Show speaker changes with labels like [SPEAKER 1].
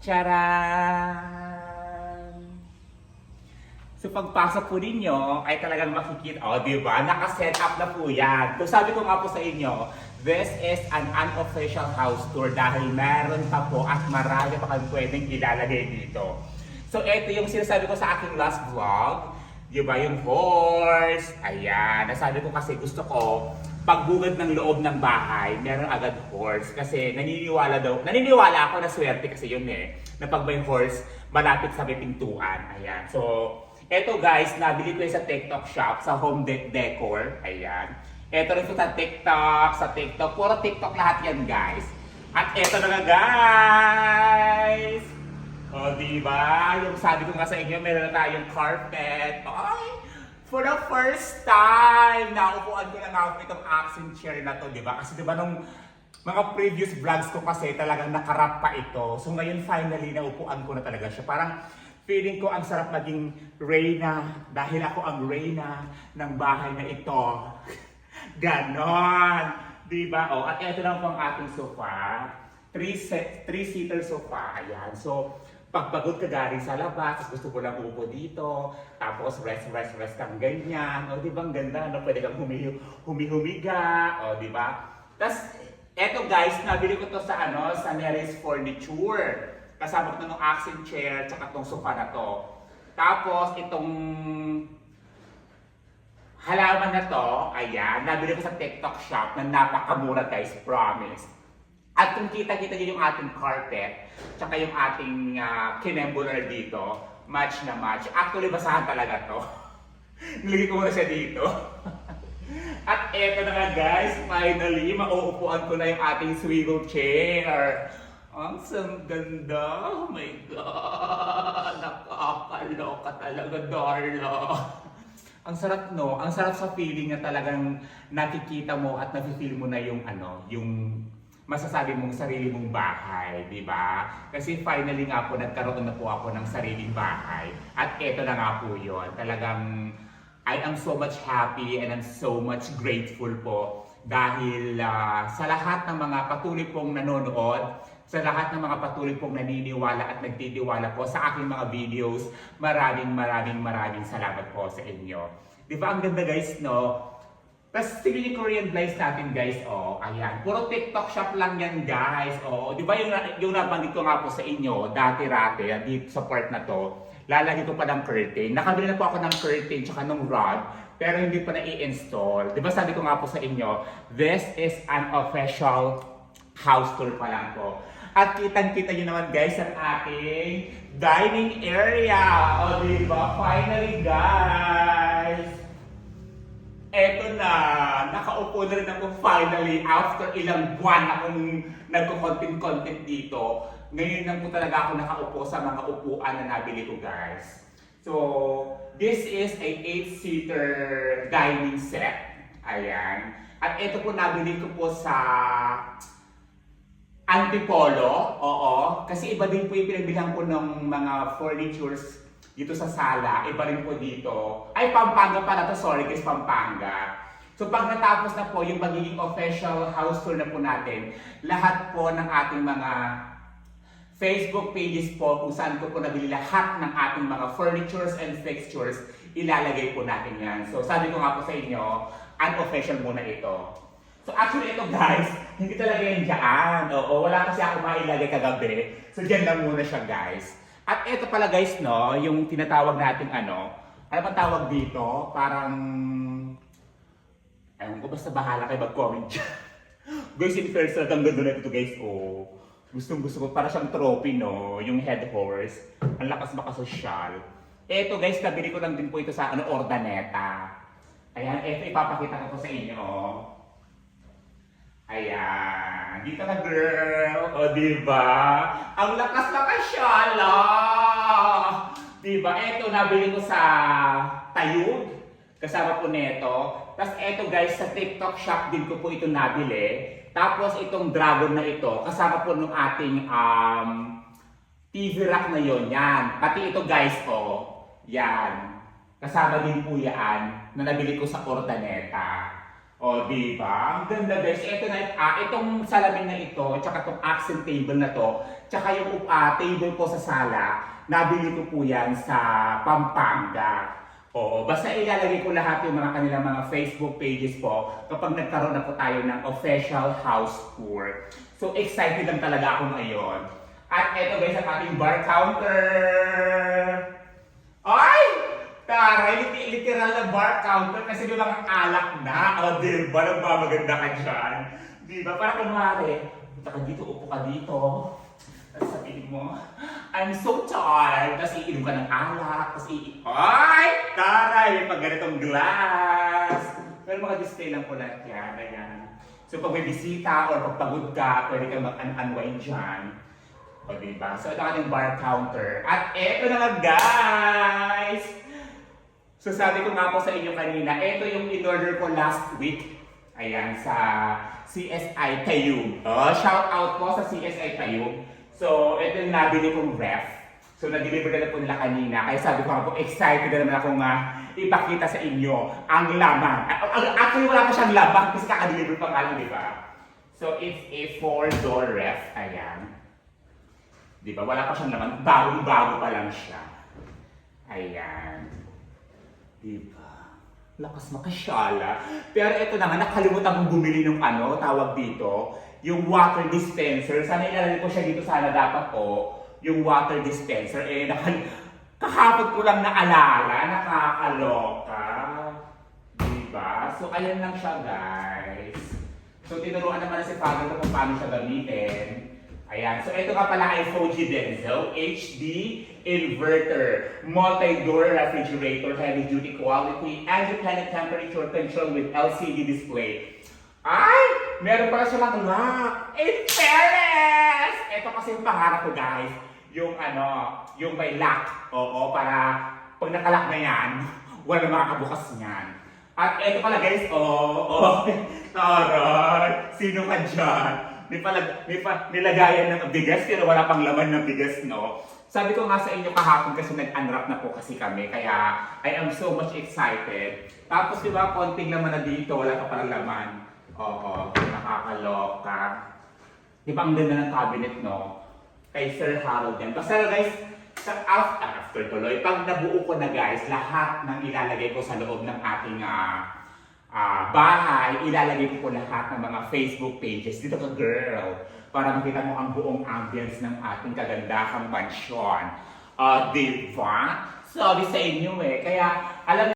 [SPEAKER 1] Charan! So pagpasok po ninyo ay talagang makikita, di ba? Naka-set up na po yan. So sabi ko nga po sa inyo, this is an unofficial house tour dahil meron pa po at marami pa kami pwedeng ilalagay dito. So ito yung sinasabi ko sa aking last vlog, di ba? Yung horse, ayan. Nasabi ko kasi gusto ko, pagbungad ng loob ng bahay, meron agad horse. Kasi naniniwala ako na swerte kasi yun na pag may horse, malapit sa may pintuan. Ayan. So, eto guys, nabili ko yung sa TikTok shop, sa home decor. Ayan. Eto rin po sa TikTok. Puro TikTok lahat yan guys. At eto na nga guys! O diba? Yung sabi ko nga sa inyo, meron na tayong carpet. Ay! For the first time, naupuan ko na nga ako itong accent chair na to, diba? Kasi diba nung mga previous vlogs ko kasi talagang nakarap pa ito. So ngayon finally, naupuan ko na talaga siya. Parang feeling ko ang sarap maging reyna dahil ako ang reyna ng bahay na ito. Ganon! Diba? O, at ito lang po ang ating sofa. Three-seater sofa. Ayan. So, pagpagod ka galing sa labas, gusto ko lang upo dito, tapos rest kang ganyan. O, di ba ang ganda, no? Pwede kang humiga, o, di ba? Tapos, eto guys, nabili ko to sa sa Neres Furniture. Kasama ko ng accent chair, tsaka tong sofa na to. Tapos, itong halaman na to, ayan, nabili ko sa TikTok shop na napakamura guys, promise. At kung kita-kita nyo yung ating carpet, tsaka yung ating kinembular dito, match na match. Actually, basahan talaga to. Nilagay ko muna siya dito. At eto na nga guys, finally, mauupuan ko na yung ating swivel chair. Ang ganda! Oh my God! Nakakaloka talaga, Darla. Ang sarap, no? Ang sarap sa feeling na talagang nakikita mo at nafe-feel mo na yung yung masasabi mong sarili mong bahay, di ba? Kasi finally nga po, nagkaroon na po ako ng sariling bahay. At eto na nga po yun. Talagang, I am so much happy and I'm so much grateful po dahil sa lahat ng mga patuloy pong nanonood, sa lahat ng mga patuloy pong naniniwala at nagtitiwala po sa aking mga videos, maraming salamat po sa inyo. Di ba ang ganda guys, no? Tapos tingnan yung Korean vlogs natin guys, ayan. Puro TikTok shop lang yan guys, Di ba yung nabanggit ko nga po sa inyo, dati-rati, dito sa part na to, lalagyan ko pa ng curtain. Nakabili na po ako ng curtain tsaka ng rod, pero hindi pa na-i-install. Di ba sabi ko nga po sa inyo, this is an official house tour pa lang po. At kitang-kita nyo naman guys ang ating dining area. Di ba? Finally guys! Eto na, nakaupo na rin ako finally after ilang buwan akong nagko-content dito. Ngayon lang po talaga ako nakaupo sa mga upuan na nabili ko guys. So, this is a 8-seater dining set. Ayan. At ito po nabili ko po sa Antipolo. Kasi iba din po yung pinagbilihan ko ng mga furnitures dito sa sala, iba rin po dito. Ay, Pampanga pala to, sorry guys, Pampanga. So pag natapos na po yung magiging official house tour na po natin, lahat po ng ating mga Facebook pages po kung saan ko po nabili lahat ng ating mga furnitures and fixtures, ilalagay po natin yan. So sabi ko nga po sa inyo, unofficial muna ito. So actually ito guys, hindi talaga yan dyan. Wala kasi ako mailagay kagabi. So dyan lang muna siya guys. At ito pala guys, no, yung tinatawag natin ano bang tawag dito? Parang, ewan ko, basta bahala kayo mag-comment dyan. Guys, in fairness, talagang ganda na ito guys, Gustong gusto ko, para siyang trophy, no, yung head horse. Ang lakas makasosyal. Ito guys, nabili ko lang din po ito sa Ordaneta. Ayan, ito ipapakita ko po sa inyo. Ayan, dito na girl, diba? Ang lakas-lakas siya, diba? Ito, nabili ko sa Tayug, kasama po neto. Tapos ito guys, sa TikTok shop din ko po ito nabili. Tapos itong dragon na ito, kasama po nung ating TV rack na yon, yan. Pati ito guys, yan. Kasama din po yan na nabili ko sa Ordaneta. O, di ba? Ang ganda guys. Ito na, itong salamin na ito, tsaka itong accent table na to, tsaka yung table ko sa sala, nabili ko po yan sa Pampanga. Oo, basta ilalagay ko lahat yung mga kanilang mga Facebook pages po kapag nagkaroon na po tayo ng official house tour. So, excited lang talaga ako ngayon. At ito guys, ang ating bar counter. Ay! Taray, literal na bar counter kasi yung mga alak na. O, diba? Nagmamaganda ka dyan. Diba? Para kunwari, punta ka dito, upo ka dito. Tapos sabihin mo, I'm so tired. Tapos iinom ka ng alak. Tapos ay! Taray! May pag ganitong glass. Pero mga display lang po lahat yan. Ayan. So pag may bisita or pag pagod ka, pwede kang mag-unwind dyan. O diba? So ito ang ating bar counter. At eto na nga guys! So sabi ko nga po sa inyo kanina, ito yung in-order ko last week. Ayan, sa CSI Tayum. Oh, shout out po sa CSI Tayum. So, ito yung nabili kong ref. So, na-deliver na po nila kanina. Kaya sabi ko nga po, excited na naman akong ipakita sa inyo ang laman. Actually, wala pa siyang laman kasi kaka-deliver pa nga lang, di ba? So, it's a 4-door ref. Ayan. Di ba? Wala pa siyang laman. Bagong-bago pa lang siya. Ayan. Diba? Lakas makasyala. Pero ito naman, nakalimutan kong bumili ng tawag dito, yung water dispenser. Sana ilalagay ko siya dito sana dapat po, yung water dispenser. Eh, kahapon ko lang naalala, nakakaloka. Diba? So, ayan lang siya guys. So, tinuruan naman na si Father ko kung paano siya gamitin. Ayan. So, ito nga pala ay Fuji Denso HD Inverter, multi-door refrigerator, heavy-duty quality, independent temperature control with LCD display. Ay! Meron pala silang lock! In fairness! Ito kasi yung pangarap ko guys. Yung yung may lock. Oo, para pag nakalock na yan, wala makakabukas niyan. At ito pala guys, taray! Sino ka dyan? Nilagayan ng bigas pero wala pang laman ng bigas, no? Sabi ko nga sa inyo kahapon kasi nag-unwrap na po kasi kami, kaya I am so much excited. Tapos di ba, konting laman na dito, wala pa palang laman. Oo, nakakaloka. Di ba ang ganda ng cabinet, no? Kay Sir Harold yan. Basta guys, after tuloy, pag nabuo ko na guys, lahat ng ilalagay ko sa loob ng ating bahay, ilalagay ko po lahat ng mga Facebook pages dito ka girl para makita mo ang buong ambience ng ating kagandahang mansyon. Diba? Sabi sa inyo kaya alam